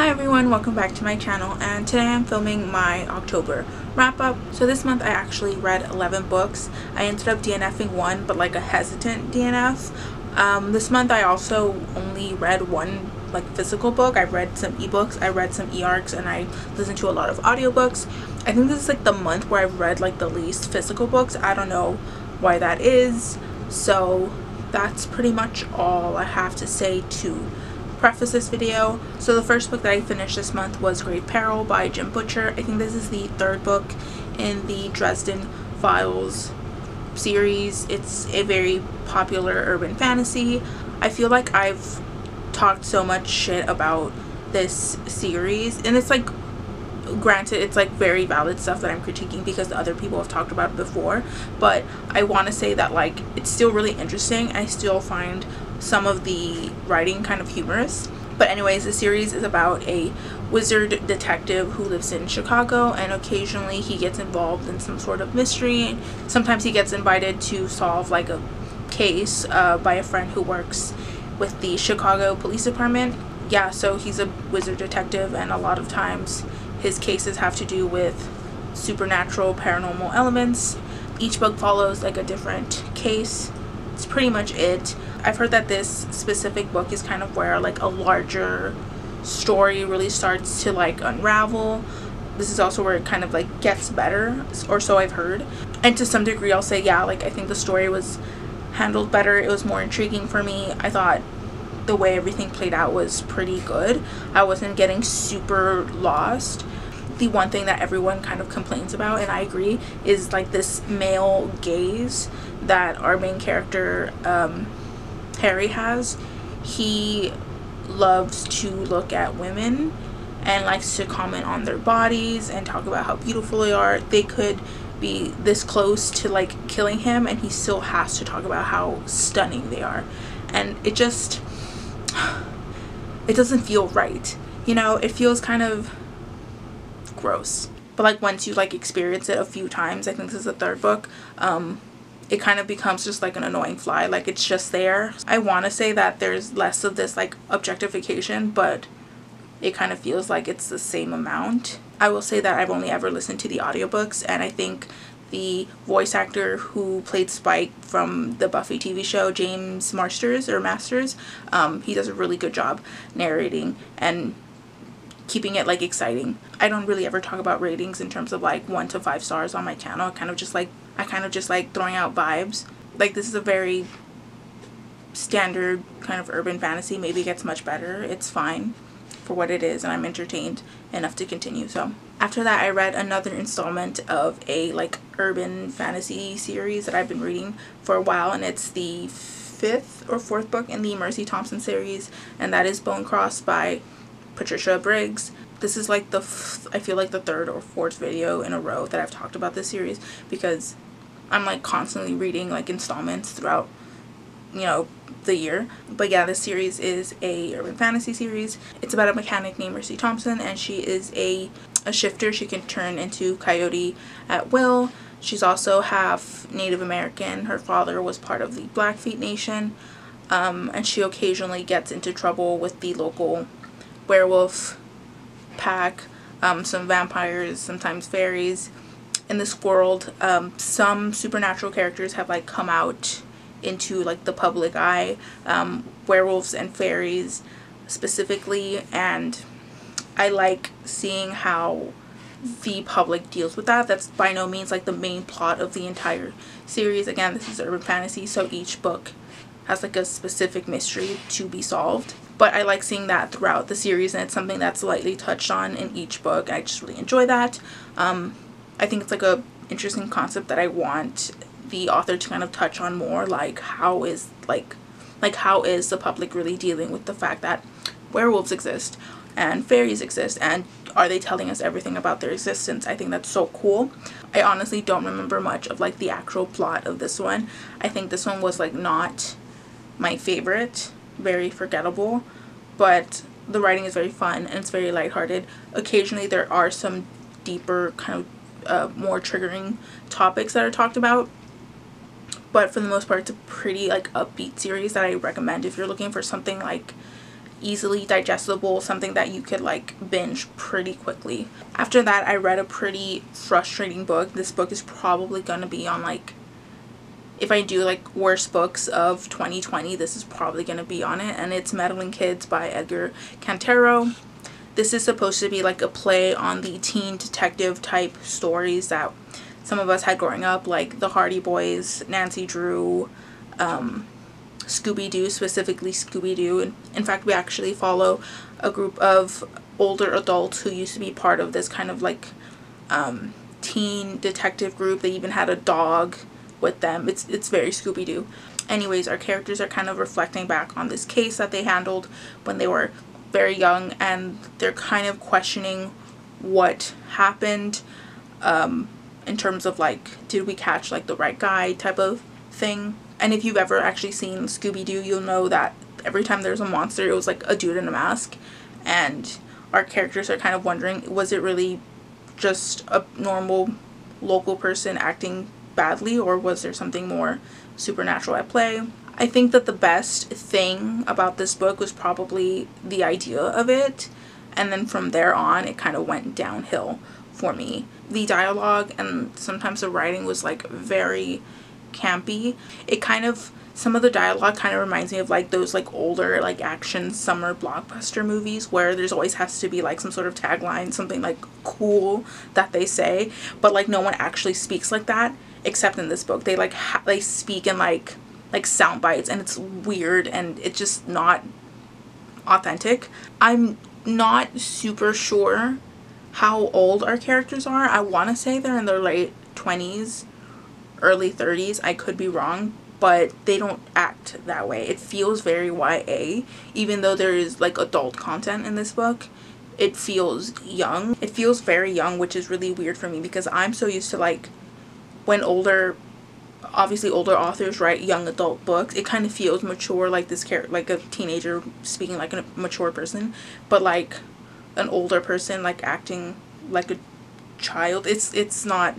Hi everyone, welcome back to my channel, and today I'm filming my October wrap up. So this month I actually read 11 books. I ended up DNFing one, but like a hesitant DNF. This month I also only read one like physical book. I read some ebooks, I read some e-arcs, and I listened to a lot of audiobooks. I think this is like the month where I've read like the least physical books. I don't know why that is. So that's pretty much all I have to say to preface this video. So the first book that I finished this month was Peril by Jim Butcher. I think this is the third book in the Dresden Files series. It's a very popular urban fantasy. I feel like I've talked so much shit about this series, and it's like, granted, it's like very valid stuff that I'm critiquing because other people have talked about it before, but I want to say that like it's still really interesting. I still find some of the writing kind of humorous. But anyways, the series is about a wizard detective who lives in Chicago, and occasionally he gets involved in some sort of mystery. Sometimes he gets invited to solve like a case by a friend who works with the Chicago Police Department. Yeah, so he's a wizard detective, and a lot of times his cases have to do with supernatural, paranormal elements. Each book follows like a different case. It's pretty much it. I've heard that this specific book is kind of where like a larger story really starts to like unravel. This is also where it kind of like gets better, or so I've heard. And to some degree I'll say, yeah, like I think the story was handled better. It was more intriguing for me. I thought the way everything played out was pretty good. I wasn't getting super lost. The one thing that everyone kind of complains about, and I agree, is like this male gaze that our main character Harry has. He loves to look at women and likes to comment on their bodies and talk about how beautiful they are. They could be this close to like killing him, and he still has to talk about how stunning they are. And it just, it doesn't feel right, you know. It feels kind of gross. But like once you like experience it a few times, I think this is the third book, it kind of becomes just like an annoying fly. Like it's just there. I want to say that there's less of this like objectification, but it kind of feels like it's the same amount. I will say that I've only ever listened to the audiobooks, and I think the voice actor who played Spike from the Buffy TV show, James Masters, he does a really good job narrating and keeping it like exciting. I don't really ever talk about ratings in terms of like 1 to 5 stars on my channel. I kind of just like throwing out vibes. Like this is a very standard kind of urban fantasy. Maybe it gets much better. It's fine for what it is, and I'm entertained enough to continue. So after that I read another installment of a like urban fantasy series that I've been reading for a while, and it's the 5th or 4th book in the Mercy Thompson series, and that is Bone Cross by Patricia Briggs. This is like I feel like the 3rd or 4th video in a row that I've talked about this series, because I'm like constantly reading like installments throughout, you know, the year. But yeah, this series is a urban fantasy series. It's about a mechanic named Mercy Thompson, and she is a shifter. She can turn into coyote at will. She's also half Native American. Her father was part of the Blackfeet Nation, and she occasionally gets into trouble with the local werewolf pack, some vampires, sometimes fairies. In this world, some supernatural characters have like come out into like the public eye, werewolves and fairies specifically, and I like seeing how the public deals with that. That's by no means like the main plot of the entire series. Again, this is urban fantasy, so each book has like a specific mystery to be solved. But I like seeing that throughout the series, and it's something that's lightly touched on in each book. I just really enjoy that. I think it's like a interesting concept that I want the author to kind of touch on more. Like how is the public really dealing with the fact that werewolves exist and fairies exist, and are they telling us everything about their existence? I think that's so cool. I honestly don't remember much of like the actual plot of this one. I think this one was like not my favorite, very forgettable, but the writing is very fun and it's very lighthearted. Occasionally there are some deeper kind of more triggering topics that are talked about, but for the most part it's a pretty like upbeat series that I recommend if you're looking for something like easily digestible, something that you could like binge pretty quickly. After that, I read a pretty frustrating book. This book is probably gonna be on like, if I do like worst books of 2020, this is probably gonna be on it, and it's Meddling Kids by Edgar Cantero. This is supposed to be like a play on the teen detective type stories that some of us had growing up, like the Hardy Boys, Nancy Drew, Scooby-Doo, specifically Scooby-Doo. In fact, we actually follow a group of older adults who used to be part of this kind of like teen detective group. They even had a dog with them. It's very Scooby-Doo. Anyways, our characters are kind of reflecting back on this case that they handled when they were very young, and they're kind of questioning what happened in terms of like, did we catch like the right guy type of thing. And if you've ever actually seen Scooby-Doo, you'll know that every time there's a monster, it was like a dude in a mask, and our characters are kind of wondering, was it really just a normal local person acting badly, or was there something more supernatural at play? I think that the best thing about this book was probably the idea of it, and then from there on it kind of went downhill for me. The dialogue and sometimes the writing was like very campy. It kind of, some of the dialogue kind of reminds me of like those like older like action summer blockbuster movies where there's always has to be like some sort of tagline, something like cool that they say, but like no one actually speaks like that except in this book. They like they speak in like sound bites, and it's weird and it's just not authentic. I'm not super sure how old our characters are. I want to say they're in their late 20s, early 30s. I could be wrong, but they don't act that way. It feels very YA, even though there is like adult content in this book. It feels young. It feels very young, which is really weird for me because I'm so used to like when obviously older authors write young adult books, it kind of feels mature, like this character, like a teenager speaking like a mature person, but like an older person like acting like a child. It's not,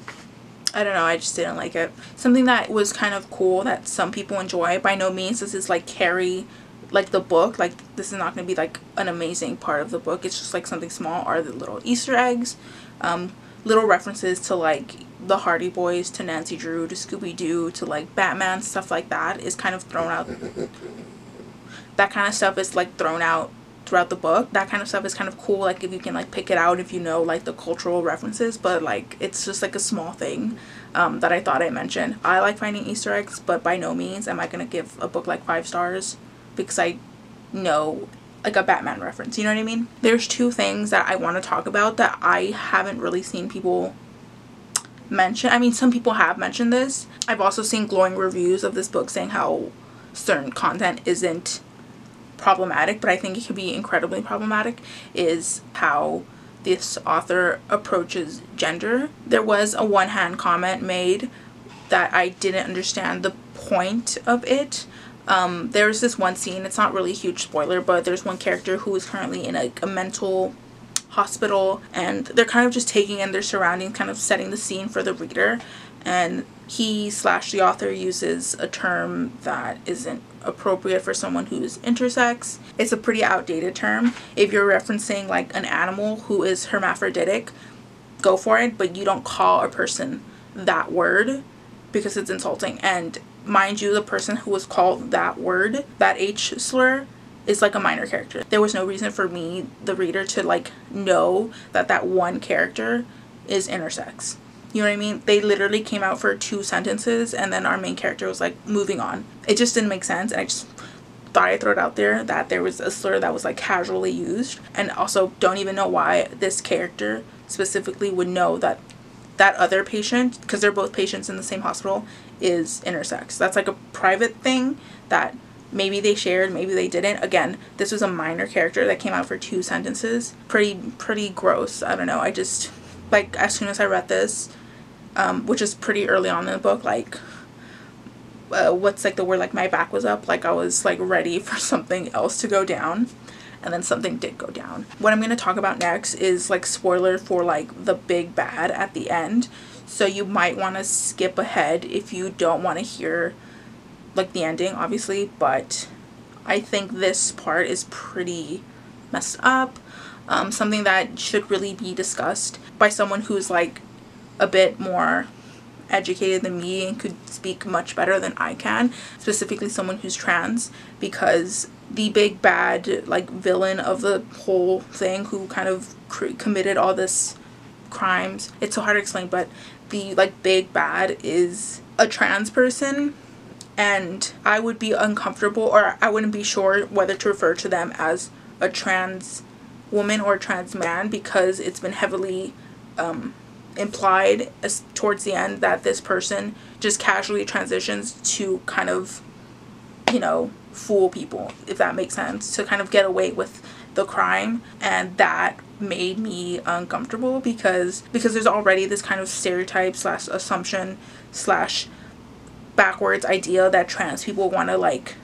I don't know, I just didn't like it. Something that was kind of cool that some people enjoy, by no means does this like carry like the book, like this is not going to be like an amazing part of the book, it's just like something small, are the little Easter eggs, little references to like the Hardy Boys, to Nancy Drew, to Scooby-Doo, to like Batman, stuff like that is kind of thrown out. That kind of stuff is like thrown out throughout the book. That kind of stuff is kind of cool, like if you can like pick it out, if you know like the cultural references, but like it's just like a small thing that I thought I mentioned. I like finding Easter eggs, but by no means am I gonna give a book like 5 stars because I know like a Batman reference, you know what I mean? There's 2 things that I want to talk about that I haven't really seen people mention. I mean, some people have mentioned this. I've also seen glowing reviews of this book saying how certain content isn't problematic, but I think it could be incredibly problematic, is how this author approaches gender. There was a one-hand comment made that I didn't understand the point of it. There's this one scene, it's not really a huge spoiler, but there's one character who is currently in like a mental hospital, and they're kind of just taking in their surroundings, kind of setting the scene for the reader, and the author uses a term that isn't appropriate for someone who's intersex. It's a pretty outdated term. If you're referencing like an animal who is hermaphroditic, go for it, but you don't call a person that word because it's insulting. And mind you, the person who was called that word, that H slur, is like a minor character. There was no reason for me, the reader, to like know that that one character is intersex. You know what I mean? They literally came out for 2 sentences and then our main character was like moving on. It just didn't make sense, and I just thought I'd throw it out there that there was a slur that was like casually used. And also don't even know why this character specifically would know that that other patient, because they're both patients in the same hospital, is intersex. That's like a private thing that maybe they shared, maybe they didn't. Again, this was a minor character that came out for 2 sentences. Pretty gross. I don't know. I just, like, as soon as I read this, which is pretty early on in the book, like, what's like the word, like my back was up, like I was like ready for something else to go down, and then something did go down. What I'm going to talk about next is like spoiler for like the big bad at the end, so you might want to skip ahead if you don't want to hear like the ending, obviously, but I think this part is pretty messed up. Something that should really be discussed by someone who's like a bit more educated than me and could speak much better than I can, specifically someone who's trans, because the big bad like villain of the whole thing who kind of committed all this crimes, it's so hard to explain, but the like big bad is a trans person, and I would be uncomfortable, or I wouldn't be sure whether to refer to them as a trans woman or a trans man, because it's been heavily implied towards the end that this person just casually transitions to kind of, you know, fool people, if that makes sense, to kind of get away with the crime. And that made me uncomfortable because there's already this kind of stereotype slash assumption slash backwards idea that trans people want to like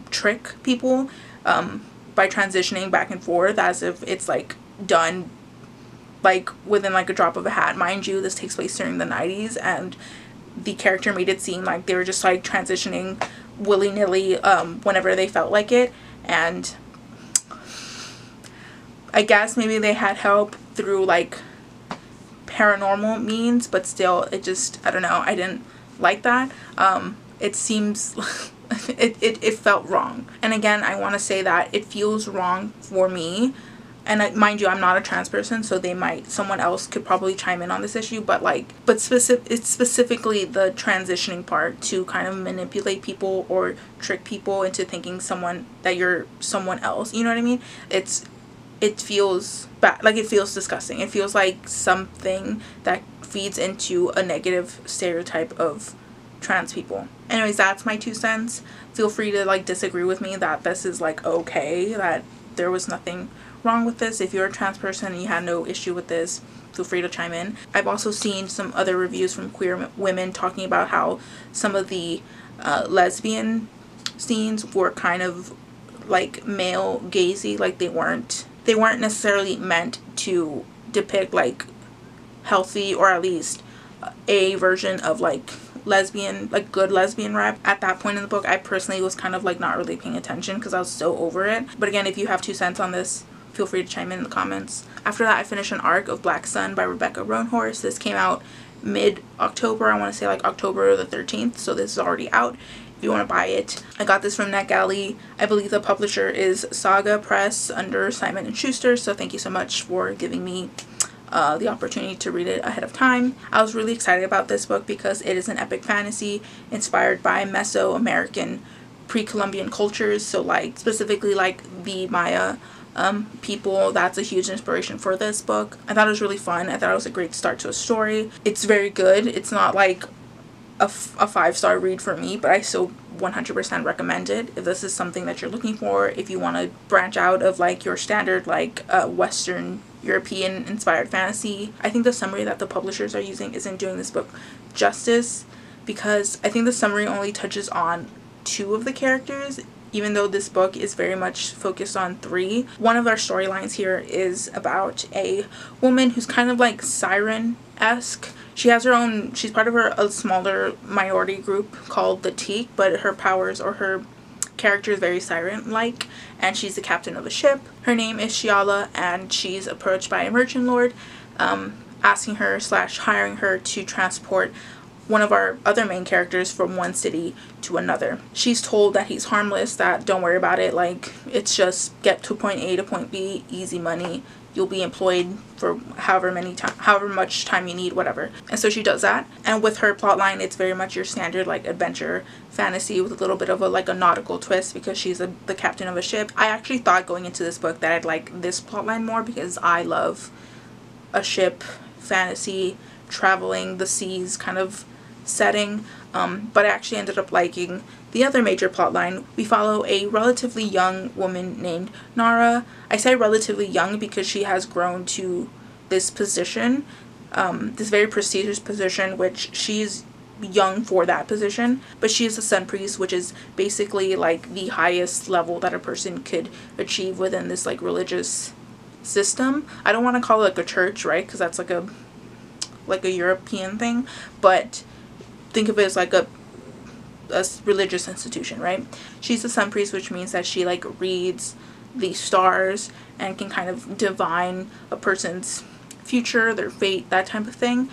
trick people by transitioning back and forth, as if it's like done like within like a drop of a hat. Mind you, this takes place during the 90s, and the character made it seem like they were just like transitioning willy-nilly whenever they felt like it. And I guess maybe they had help through like paranormal means, but still, it just, I don't know, I didn't like that. It seems it felt wrong. And again, I want to say that it feels wrong for me. And mind you, I'm not a trans person, so someone else could probably chime in on this issue, but it's specifically the transitioning part to kind of manipulate people or trick people into thinking that you're someone else. You know what I mean? It feels bad. Like, it feels disgusting. It feels like something that feeds into a negative stereotype of trans people. Anyways, that's my 2 cents. Feel free to like disagree with me that this is like okay, that there was nothing wrong with this. If you're a trans person and you had no issue with this, feel free to chime in. I've also seen some other reviews from queer women talking about how some of the lesbian scenes were kind of like male gazy, like they weren't necessarily meant to depict like healthy, or at least a version of like lesbian, like good lesbian rap. At that point in the book, I personally was kind of like not really paying attention because I was so over it. But again, if you have 2 cents on this, feel free to chime in the comments. After that, I finished an arc of Black Sun by Rebecca Roanhorse. This came out mid-October. I want to say like October the 13th, so this is already out if you want to buy it. I got this from NetGalley. I believe the publisher is Saga Press under Simon & Schuster, so thank you so much for giving me the opportunity to read it ahead of time. I was really excited about this book because it is an epic fantasy inspired by Mesoamerican pre-Columbian cultures, so like specifically like the Maya people. That's a huge inspiration for this book. I thought it was really fun. I thought it was a great start to a story. It's very good. It's not like a 5-star read for me, but I still 100% recommend it if this is something that you're looking for, if you want to branch out of like your standard like Western European inspired fantasy. I think the summary that the publishers are using isn't doing this book justice, because I think the summary only touches on 2 of the characters, even though this book is very much focused on 3. One of our storylines here is about a woman who's kind of like siren-esque. She has her own, she's part of a smaller minority group called the Teak, but her powers, or her character, is very siren-like, and she's the captain of a ship. Her name is Shiala, and she's approached by a merchant lord asking her slash hiring her to transport one of our other main characters from one city to another. She's told that he's harmless, that don't worry about it, like it's just get to point A to point B, easy money, you'll be employed for however much time you need, whatever. And so she does that. And with her plotline, it's very much your standard like adventure fantasy with a little bit of a nautical twist, because she's the captain of a ship. I actually thought going into this book that I'd like this plotline more, because I love a ship fantasy, traveling the seas kind of setting, but I actually ended up liking the other major plotline. We follow a relatively young woman named Nara. I say relatively young because she has grown to this position, this very prestigious position, which she's young for that position, but she is a sun priest, which is basically like the highest level that a person could achieve within this like religious system. I don't want to call it like a church, right, because that's like a European thing, but think of it as like a religious institution, right? She's a sun priest, which means that she like reads the stars and can kind of divine a person's future, their fate, that type of thing,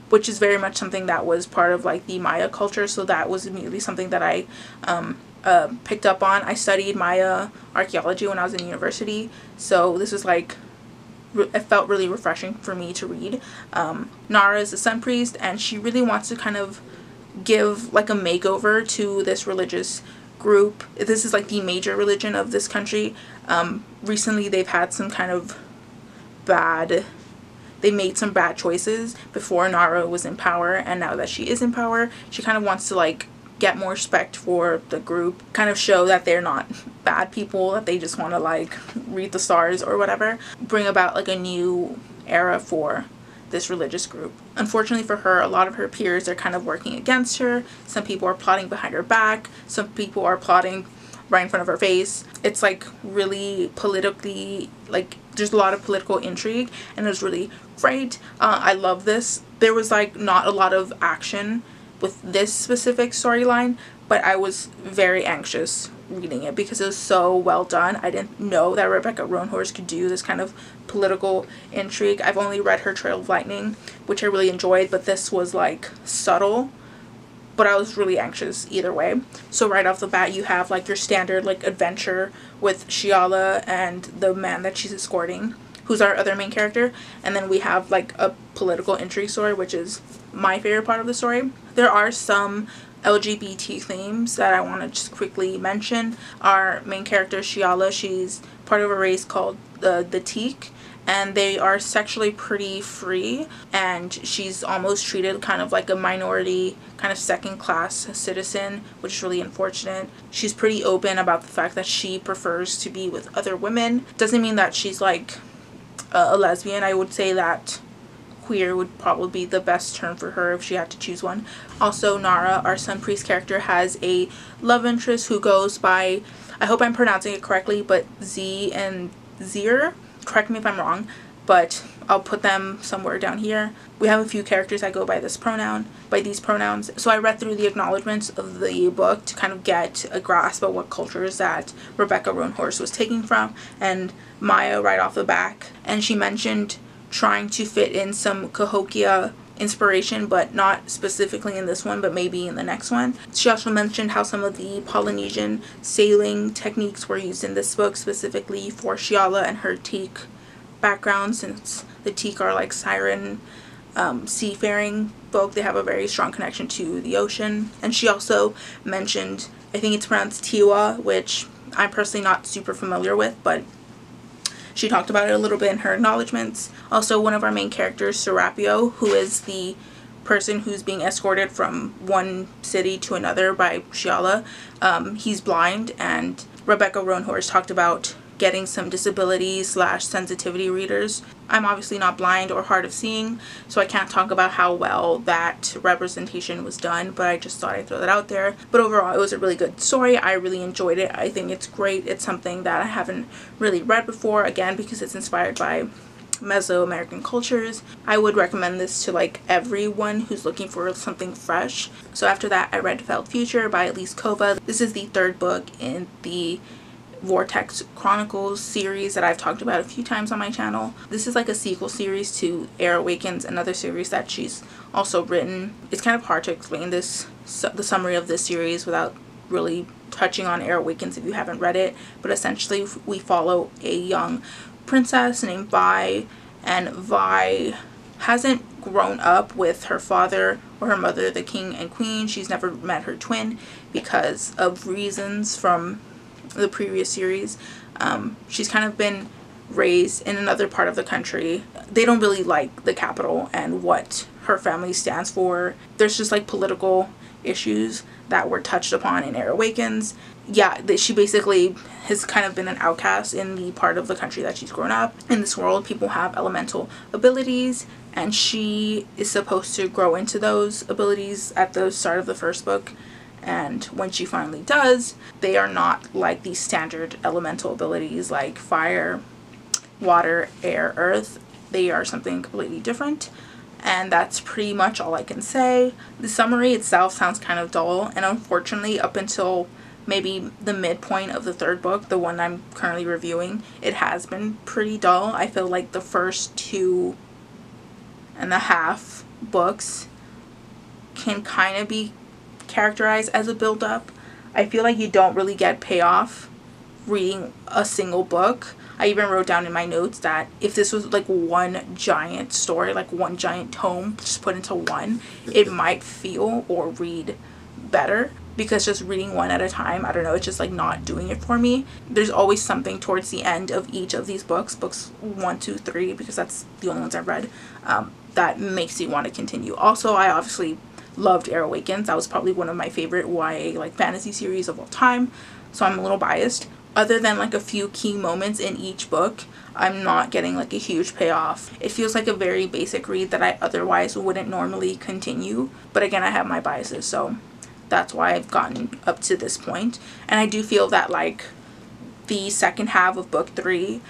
which is very much something that was part of like the Maya culture. So that was immediately something that I picked up on. I studied Maya archaeology when I was in university, so this was like, it felt really refreshing for me to read. Nara is a sun priest, and she really wants to kind of give like a makeover to this religious group. This is like the major religion of this country. Recently they've had some kind of they made some bad choices before Nara was in power, and now that she is in power, she kind of wants to like get more respect for the group, kind of show that they're not bad people, that they just want to like read the stars or whatever, bring about like a new era for this religious group. Unfortunately for her, a lot of her peers are kind of working against her. Some people are plotting behind her back, some people are plotting right in front of her face. It's like really politically, like there's a lot of political intrigue, and it was really great. I love this. There was like not a lot of action with this specific storyline, but I was very anxious reading it because it was so well done. I didn't know that Rebecca Roanhorse could do this kind of political intrigue. I've only read her Trail of Lightning, which I really enjoyed, but this was like subtle, but I was really anxious either way. So right off the bat, you have like your standard like adventure with Shiala and the man that she's escorting, who's our other main character, and then we have like a political intrigue story, which is my favorite part of the story. There are some LGBT themes that I want to just quickly mention. Our main character Shiala, she's part of a race called the Teak, and they are sexually pretty free, and she's almost treated kind of like a minority, kind of second-class citizen, which is really unfortunate. She's pretty open about the fact that she prefers to be with other women. Doesn't mean that she's like a lesbian. I would say that queer would probably be the best term for her if she had to choose one. Also, Nara, our sun priest character, has a love interest who goes by, I hope I'm pronouncing it correctly, but Z and Zir. Correct me if I'm wrong, but I'll put them somewhere down here. We have a few characters that go by this pronoun, by these pronouns. So I read through the acknowledgments of the book to kind of get a grasp of what cultures that Rebecca Roanhorse was taking from, and Maya right off the back. And she mentioned trying to fit in some Cahokia inspiration, but not specifically in this one, but maybe in the next one. She also mentioned how some of the Polynesian sailing techniques were used in this book, specifically for Shiala and her Teak background, since the Teak are like siren seafaring folk. They have a very strong connection to the ocean. And she also mentioned, I think it's pronounced Tiwa, which I'm personally not super familiar with, but she talked about it a little bit in her acknowledgments. Also, one of our main characters, Serapio, who is the person who's being escorted from one city to another by Shiala, he's blind, and Rebecca Roanhorse talked about getting some disability/sensitivity readers. I'm obviously not blind or hard of seeing, so I can't talk about how well that representation was done, but I just thought I'd throw that out there. But overall, it was a really good story. I really enjoyed it. I think it's great. It's something that I haven't really read before, again, because it's inspired by Mesoamerican cultures. I would recommend this to like everyone who's looking for something fresh. So after that, I read Felt Future by Elise Kova. This is the third book in the Vortex Chronicles series that I've talked about a few times on my channel. This is like a sequel series to Air Awakens, another series that she's also written. It's kind of hard to explain the summary of this series without really touching on Air Awakens if you haven't read it, but essentially we follow a young princess named Vi, and Vi hasn't grown up with her father or her mother, the king and queen. She's never met her twin because of reasons from the previous series. She's kind of been raised in another part of the country. They don't really like the capital and what her family stands for. There's just like political issues that were touched upon in Air Awakens. Yeah, she basically has kind of been an outcast in the part of the country that she's grown up. In this world, people have elemental abilities, and she is supposed to grow into those abilities at the start of the first book. And when she finally does, they are not like the standard elemental abilities like fire, water, air, earth. They are something completely different. And that's pretty much all I can say. The summary itself sounds kind of dull, and unfortunately up until maybe the midpoint of the third book, the one I'm currently reviewing, it has been pretty dull. I feel like the first 2.5 books can kind of be characterized as a build-up. I feel like you don't really get payoff reading a single book. I even wrote down in my notes that if this was like one giant story, like one giant tome just put into one, it might feel or read better, because just reading one at a time, I don't know, it's just like not doing it for me. There's always something towards the end of each of these books 1, 2, 3, because that's the only ones I've read, that makes you want to continue. Also, I obviously loved Air Awakens. That was probably one of my favorite YA like fantasy series of all time, so I'm a little biased. Other than like a few key moments in each book, I'm not getting like a huge payoff. It feels like a very basic read that I otherwise wouldn't normally continue, but again, I have my biases, so that's why I've gotten up to this point. And I do feel that like the second half of book 3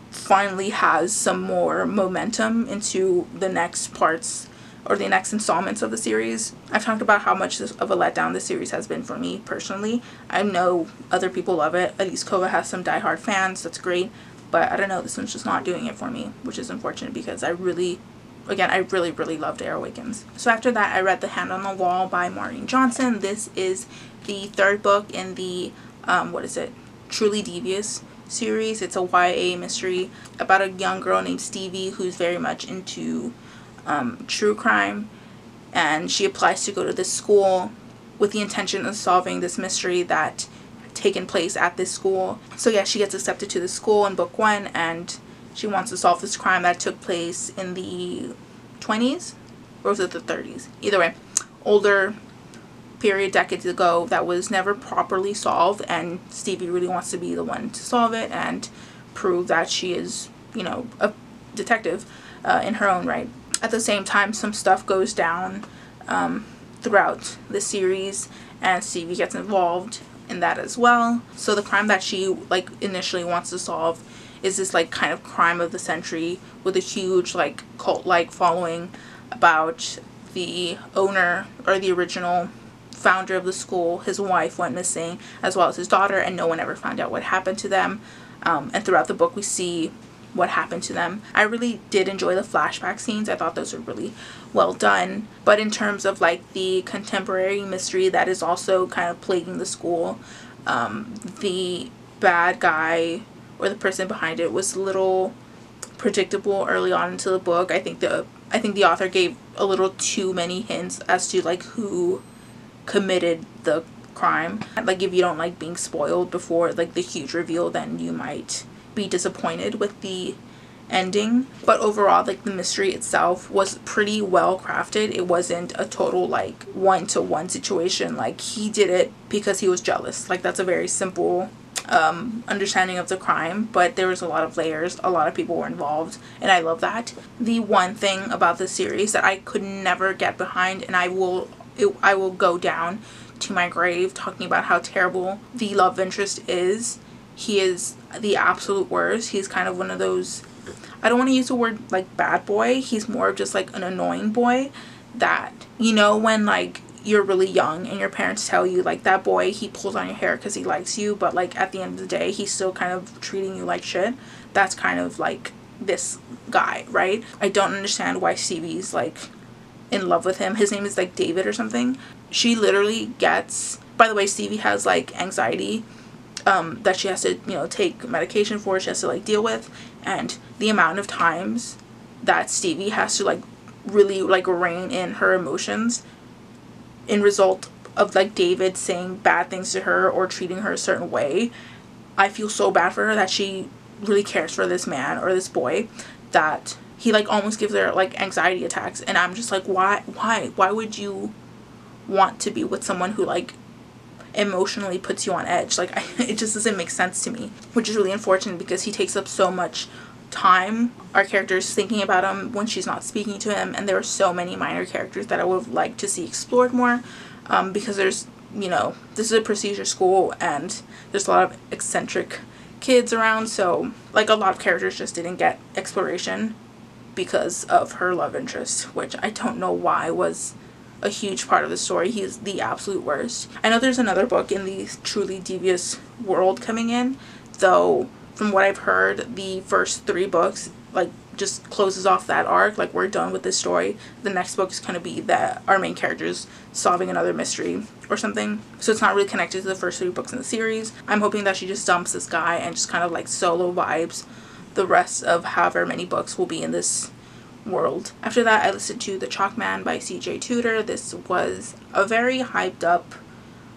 finally has some more momentum into the next parts or the next installments of the series. I've talked about how much of a letdown the series has been for me personally. I know other people love it. At least Kova has some diehard fans. That's great. But I don't know, this one's just not doing it for me, which is unfortunate, because I really loved Air Awakens. So after that, I read The Hand on the Wall by Maureen Johnson. This is the third book in the, Truly Devious series. It's a YA mystery about a young girl named Stevie who's very much into true crime, and she applies to go to this school with the intention of solving this mystery that had taken place at this school. So yeah, she gets accepted to the school in book 1, and she wants to solve this crime that took place in the 20s, or was it the 30s? Either way, older period, decades ago, that was never properly solved, and Stevie really wants to be the one to solve it and prove that she is, you know, a detective in her own right. At the same time, some stuff goes down throughout the series, and Stevie gets involved in that as well. So the crime that she like initially wants to solve is this like kind of crime of the century with a huge like cult-like following about the owner or the original founder of the school. His wife went missing, as well as his daughter, and no one ever found out what happened to them. And throughout the book we see what happened to them. I really did enjoy the flashback scenes. I thought those were really well done. But in terms of like the contemporary mystery that is also kind of plaguing the school, the bad guy or the person behind it was a little predictable early on into the book. I think the author gave a little too many hints as to like who committed the crime. Like if you don't like being spoiled before like the huge reveal, then you might be disappointed with the ending. But overall, like the mystery itself was pretty well crafted. It wasn't a total like one-to-one situation. Like he did it because he was jealous. Like that's a very simple understanding of the crime, but there was a lot of layers, a lot of people were involved, and I love that. The one thing about the series that I could never get behind, and I will go down to my grave talking about how terrible the love interest is. He is the absolute worst. He's kind of one of those, I don't want to use the word like bad boy, he's more of just like an annoying boy that, you know, when like you're really young and your parents tell you like that boy, he pulls on your hair because he likes you, but like at the end of the day he's still kind of treating you like shit. That's kind of like this guy, right? I don't understand why Stevie's like in love with him. His name is like David or something. She literally gets, by the way, Stevie has like anxiety that she has to, you know, take medication for, she has to like deal with, and the amount of times that Stevie has to like really like rein in her emotions in result of like David saying bad things to her or treating her a certain way, I feel so bad for her that she really cares for this man or this boy that he like almost gives her like anxiety attacks. And I'm just like, why would you want to be with someone who like emotionally puts you on edge? Like it just doesn't make sense to me, which is really unfortunate because he takes up so much time, our characters thinking about him when she's not speaking to him. And there are so many minor characters that I would like to see explored more, because there's, you know, this is a procedure school and there's a lot of eccentric kids around, so like a lot of characters just didn't get exploration because of her love interest, which I don't know why was a huge part of the story. He's the absolute worst. I know there's another book in the truly devious world coming in, though from what I've heard, the first 3 books like just closes off that arc. Like, we're done with this story. The next book is going to be that our main character's solving another mystery or something, so it's not really connected to the first 3 books in the series. I'm hoping that she just dumps this guy and just kind of like solo vibes the rest of however many books will be in this world. After that, I listened to The Chalk Man by CJ Tudor. This was a very hyped up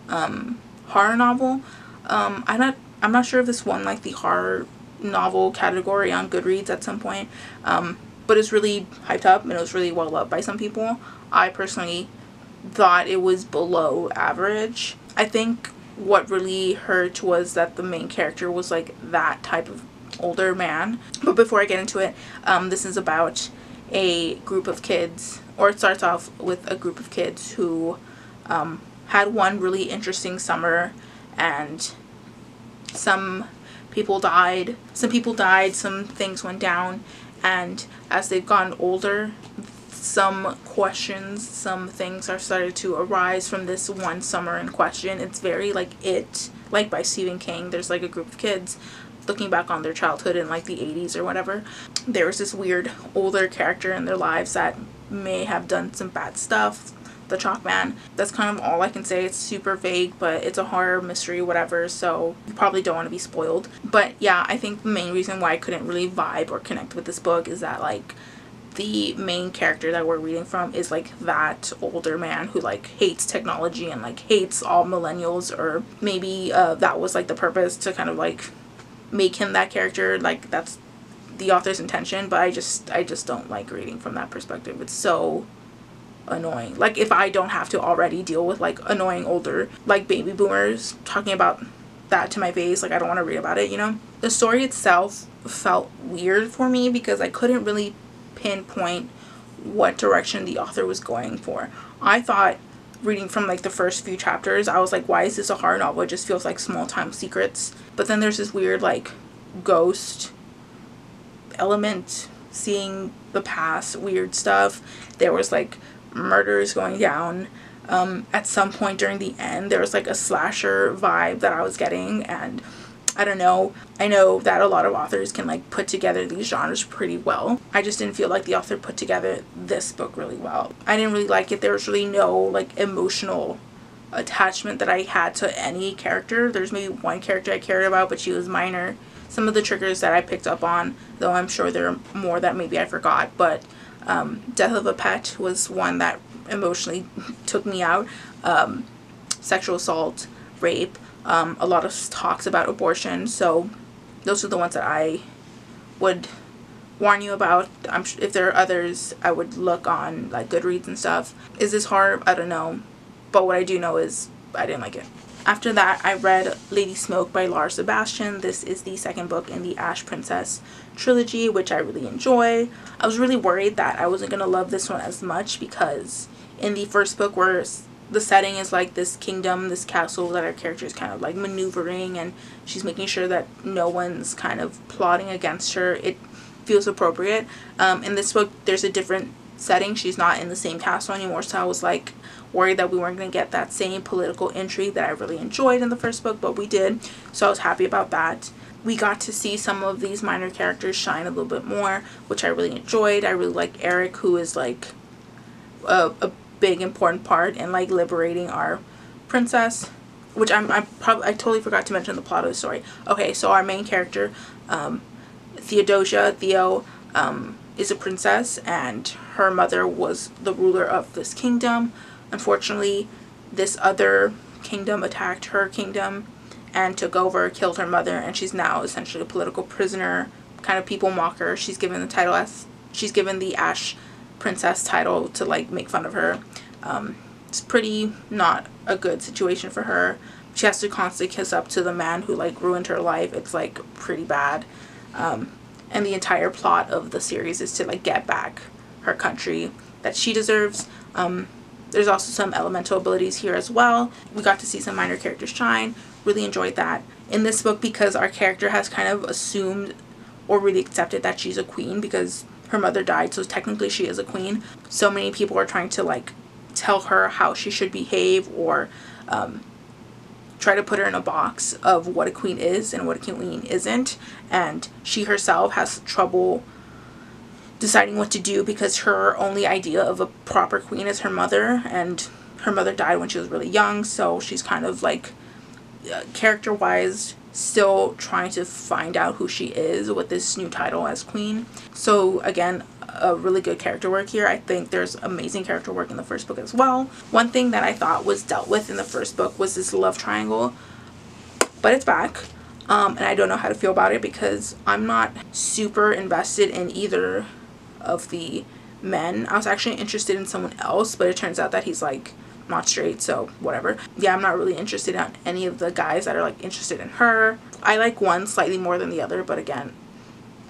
horror novel. I'm not sure if this won like the horror novel category on Goodreads at some point, but it's really hyped up and it was really well loved by some people. I personally thought it was below average. I think what really hurt was that the main character was like that type of older man. But before I get into it, this is about a group of kids, or it starts off with a group of kids who had one really interesting summer, and some people died, some things went down, and as they've gotten older, some questions, some things are started to arise from this one summer in question. It's very like It, like by Stephen King. There's like a group of kids looking back on their childhood in like the 80s or whatever. There was this weird older character in their lives that may have done some bad stuff. The Chalk Man. That's kind of all I can say. It's super vague, but it's a horror mystery, whatever, so you probably don't want to be spoiled. But yeah, I think the main reason why I couldn't really vibe or connect with this book is that like the main character that we're reading from is like that older man who like hates technology and like hates all millennials, or maybe that was like the purpose to kind of like make him that character. Like, that's the author's intention, but I just don't like reading from that perspective. It's so annoying. Like, if I don't have to already deal with like annoying older like baby boomers talking about that to my face, like I don't want to read about it, you know. The story itself felt weird for me because I couldn't really pinpoint what direction the author was going for. I thought, reading from like the first few chapters, I was like, why is this a horror novel? It just feels like Small Time Secrets. But then there's this weird like ghost element, seeing the past, weird stuff. There was like murders going down. At some point during the end, there was like a slasher vibe that I was getting, and I don't know. I know that a lot of authors can like put together these genres pretty well. I just didn't feel like the author put together this book really well. I didn't really like it. There was really no like emotional attachment that I had to any character. There's maybe one character I cared about, but she was minor. Some of the triggers that I picked up on, though I'm sure there are more that maybe I forgot, but death of a pet was one that emotionally took me out. Sexual assault, rape, a lot of talks about abortion. So those are the ones that I would warn you about. I'm sure if there are others, I would look on like Goodreads and stuff. Is this horror? I don't know, but what I do know is I didn't like it. After that, I read Lady Smoke by Lars Sebastian. This is the second book in the Ash Princess trilogy, which I really enjoy. I was really worried that I wasn't gonna love this one as much because in the first book, where the setting is like this kingdom, this castle that our character is kind of like maneuvering, and she's making sure that no one's kind of plotting against her, it feels appropriate. In this book, there's a different setting. She's not in the same castle anymore, so I was like worried that we weren't going to get that same political intrigue that I really enjoyed in the first book, but we did, so I was happy about that. We got to see some of these minor characters shine a little bit more, which I really enjoyed. I really like Eric, who is like a big important part in like liberating our princess, which I totally forgot to mention the plot of the story. Okay, so our main character, Theo, is a princess, and her mother was the ruler of this kingdom. Unfortunately, this other kingdom attacked her kingdom and took over, killed her mother, and she's now essentially a political prisoner. Kind of people mock her. She's given the Ash Princess title to like make fun of her. It's pretty not a good situation for her. She has to constantly kiss up to the man who like ruined her life. It's like pretty bad. And the entire plot of the series is to like get back her country that she deserves. There's also some elemental abilities here as well. We got to see some minor characters shine. Really enjoyed that. In this book, because our character has kind of assumed or really accepted that she's a queen because her mother died, so technically she is a queen. So many people are trying to like tell her how she should behave, or try to put her in a box of what a queen is and what a queen isn't, and she herself has trouble deciding what to do because her only idea of a proper queen is her mother, and her mother died when she was really young, so she's kind of like character wise still trying to find out who she is with this new title as queen. So again, a really good character work here. I think there's amazing character work in the first book as well. One thing that I thought was dealt with in the first book was this love triangle, but it's back, and I don't know how to feel about it because I'm not super invested in either of the men. I was actually interested in someone else, but it turns out that he's like not straight, so whatever. Yeah, I'm not really interested in any of the guys that are like interested in her. I like one slightly more than the other, but again,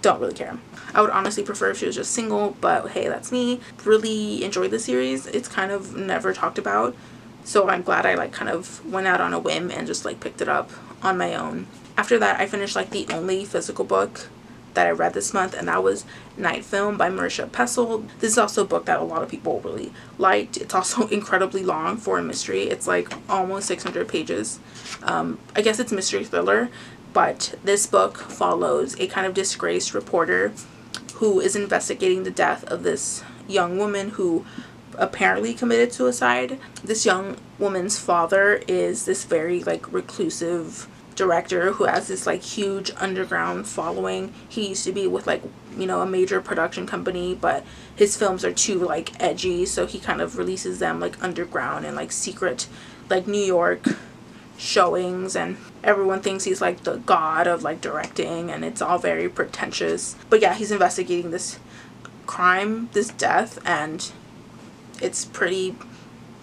don't really care. I would honestly prefer if she was just single, but hey, that's me. Really enjoyed the series. It's kind of never talked about, so I'm glad I like kind of went out on a whim and just like picked it up on my own. After that, I finished like the only physical book that I read this month, and that was Night Film by Marisha Pessl. This is also a book that a lot of people really liked. It's also incredibly long for a mystery. It's like almost 600 pages. I guess it's mystery thriller, but this book follows a kind of disgraced reporter who is investigating the death of this young woman who apparently committed suicide. This young woman's father is this very like reclusive director who has this like huge underground following. He used to be with like, you know, a major production company, but his films are too like edgy, so he kind of releases them like underground and like secret like New York showings, and everyone thinks he's like the god of like directing, and it's all very pretentious. But yeah, he's investigating this crime, this death, and it's pretty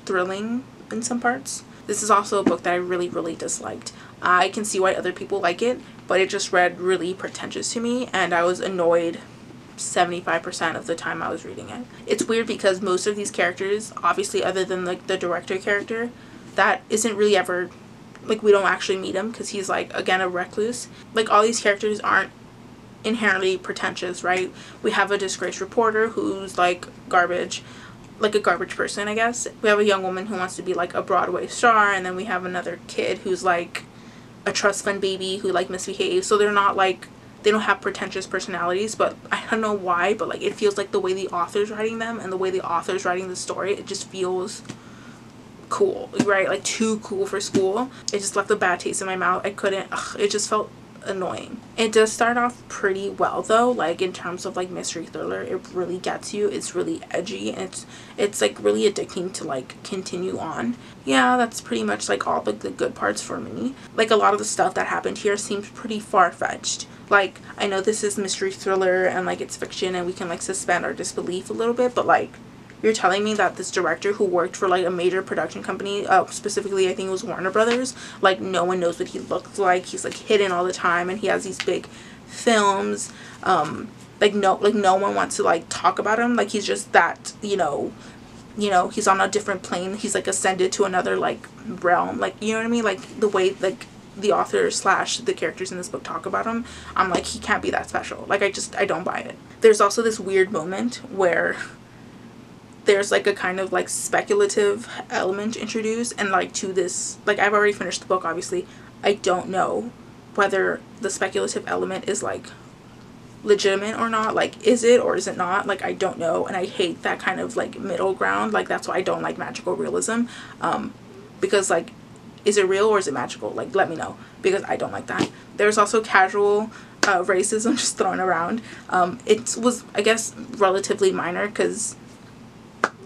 thrilling in some parts. This is also a book that I really disliked. I can see why other people like it, but it just read really pretentious to me, and I was annoyed 75% of the time I was reading it. It's weird because most of these characters, obviously other than like the director character, that isn't really ever, like, we don't actually meet him because he's like, again, a recluse. Like, all these characters aren't inherently pretentious, right? We have a disgraced reporter who's like garbage, like a garbage person, I guess. We have a young woman who wants to be like a Broadway star, and then we have another kid who's like a trust fund baby who like misbehaves. So they're not like, they don't have pretentious personalities, but I don't know why, but like it feels like the way the author's writing them and the way the author's writing the story, it just feels cool, right? Like too cool for school. It just left a bad taste in my mouth. I couldn't, it just felt annoying. It does start off pretty well though, like in terms of like mystery thriller. It really gets you. It's really edgy, and it's like really addicting to like continue on. Yeah, that's pretty much like all the good parts for me. Like a lot of the stuff that happened here seems pretty far-fetched. Like, I know this is mystery thriller and like it's fiction and we can like suspend our disbelief a little bit, but like, you're telling me that this director who worked for like a major production company, specifically I think it was Warner Brothers, like no one knows what he looks like. He's like hidden all the time, and he has these big films. Like no one wants to like talk about him. Like he's just that, you know, he's on a different plane. He's like ascended to another like realm. Like, you know what I mean? Like the way like the author / the characters in this book talk about him, I'm like, he can't be that special. Like I don't buy it. There's also this weird moment where there's like a kind of like speculative element introduced, and like to this, like I've already finished the book obviously. I don't know whether the speculative element is like legitimate or not. Like, is it or is it not? Like, I don't know, and I hate that kind of like middle ground. Like, that's why I don't like magical realism, because like, is it real or is it magical? Like, let me know, because I don't like that. There's also casual racism just thrown around. It was, I guess, relatively minor because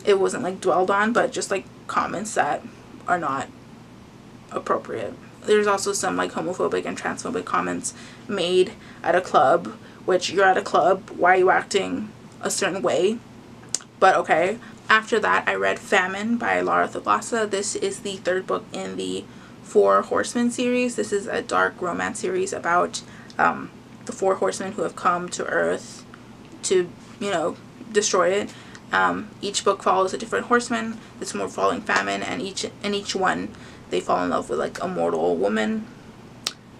it wasn't like dwelled on, but just like comments that are not appropriate. There's also some like homophobic and transphobic comments made at a club, which you're at a club, why are you acting a certain way? But okay. After that, I read Famine by Lara Thalassa. This is the third book in the Four Horsemen series. This is a dark romance series about the four horsemen who have come to Earth to, you know, destroy it. Each book follows a different horseman. This one we're following Famine, and each one they fall in love with like a mortal woman.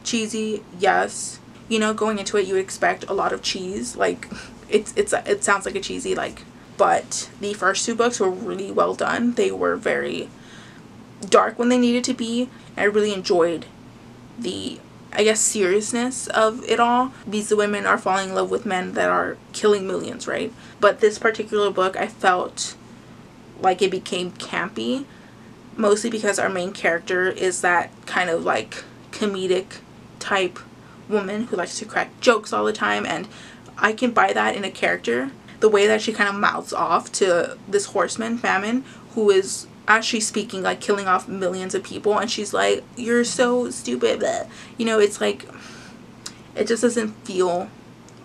Cheesy, yes. you know, going into it you would expect a lot of cheese, like it sounds like a cheesy, like, but the first 2 books were really well done. They were very dark when they needed to be. I really enjoyed the, I guess, seriousness of it all. These women are falling in love with men that are killing millions, right? But this particular book, I felt like it became campy, mostly because our main character is that kind of like comedic type woman who likes to crack jokes all the time, and I can buy that in a character. The way that she kind of mouths off to this horseman, Famine, who is, as she's speaking, like killing off millions of people, and she's like, "You're so stupid," blah. You know, it's like, it just doesn't feel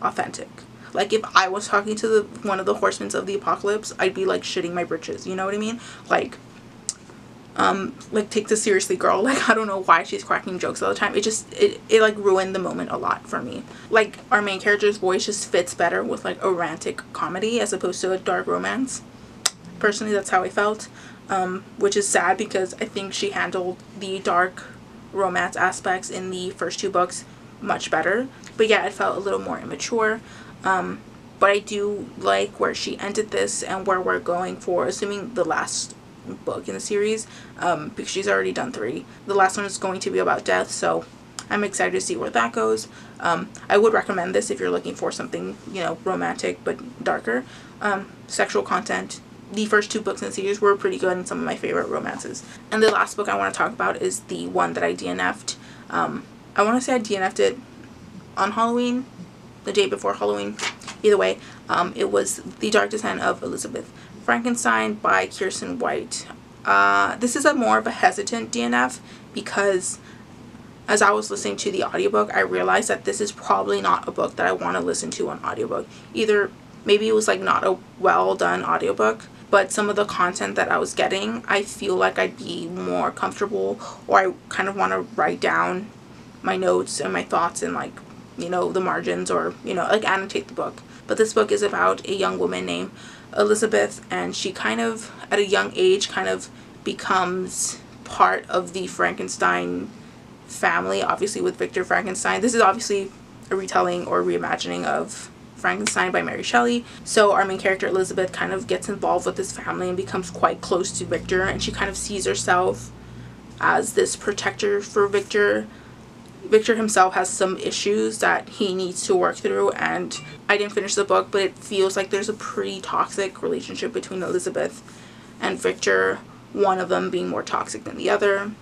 authentic. Like, if I was talking to one of the horsemen of the apocalypse, I'd be like shitting my britches, you know what I mean? Like, take this seriously, girl. Like, I don't know why she's cracking jokes all the time. It like ruined the moment a lot for me. Like, our main character's voice just fits better with like a romantic comedy as opposed to a dark romance. Personally, that's how I felt, which is sad because I think she handled the dark romance aspects in the first 2 books much better. But yeah, it felt a little more immature. But I do like where she ended this and where we're going for, assuming the last book in the series, because she's already done 3. The last one is going to be about death, so I'm excited to see where that goes. I would recommend this if you're looking for something, you know, romantic but darker. Sexual content. The first 2 books in the series were pretty good and some of my favorite romances. And the last book I want to talk about is the one that I DNF'd. I want to say I DNF'd it on Halloween, the day before Halloween. Either way, it was The Dark Descent of Elizabeth Frankenstein by Kiersten White. This is a more of a hesitant DNF because as I was listening to the audiobook, I realized that this is probably not a book that I want to listen to on audiobook. Either maybe it was like not a well done audiobook, but some of the content that I was getting, I feel like I'd be more comfortable, or I kind of want to write down my notes and my thoughts and, like, you know, the margins, or, you know, like annotate the book. But this book is about a young woman named Elizabeth, and she kind of at a young age kind of becomes part of the Frankenstein family, obviously with Victor Frankenstein. This is obviously a retelling or reimagining of Frankenstein by Mary Shelley. So our main character Elizabeth kind of gets involved with this family and becomes quite close to Victor, and she kind of sees herself as this protector for Victor. Victor himself has some issues that he needs to work through, and I didn't finish the book, but it feels like there's a pretty toxic relationship between Elizabeth and Victor, one of them being more toxic than the other.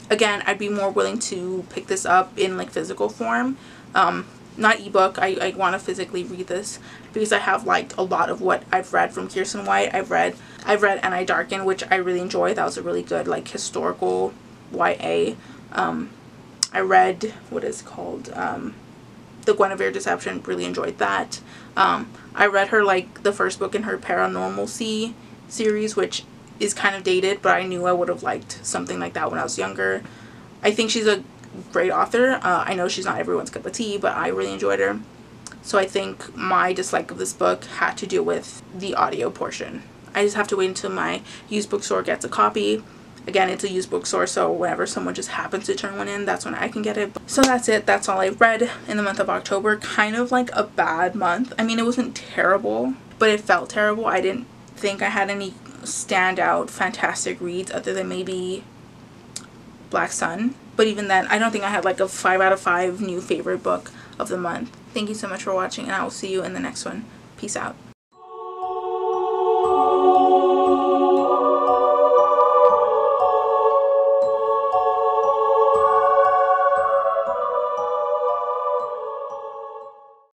Again, I'd be more willing to pick this up in like physical form, not ebook. I want to physically read this because I have liked a lot of what I've read from Kiersten White. I've read And I Darken, which I really enjoyed. That was a really good like historical YA. I read what is called The Guinevere Deception. Really enjoyed that. I read her like the first book in her Paranormalcy series, which is kind of dated, but I knew I would have liked something like that when I was younger. I think she's a great author. I know she's not everyone's cup of tea, but I really enjoyed her. So I think my dislike of this book had to do with the audio portion. I just have to wait until my used bookstore gets a copy. Again, it's a used bookstore, so whenever someone just happens to turn one in, that's when I can get it. So that's it. That's all I read in the month of October. Kind of like a bad month. I mean, it wasn't terrible, but it felt terrible. I didn't think I had any standout fantastic reads other than maybe Black Sun. But even then, I don't think I had like a 5 out of 5 new favorite book of the month. Thank you so much for watching, and I will see you in the next one. Peace out.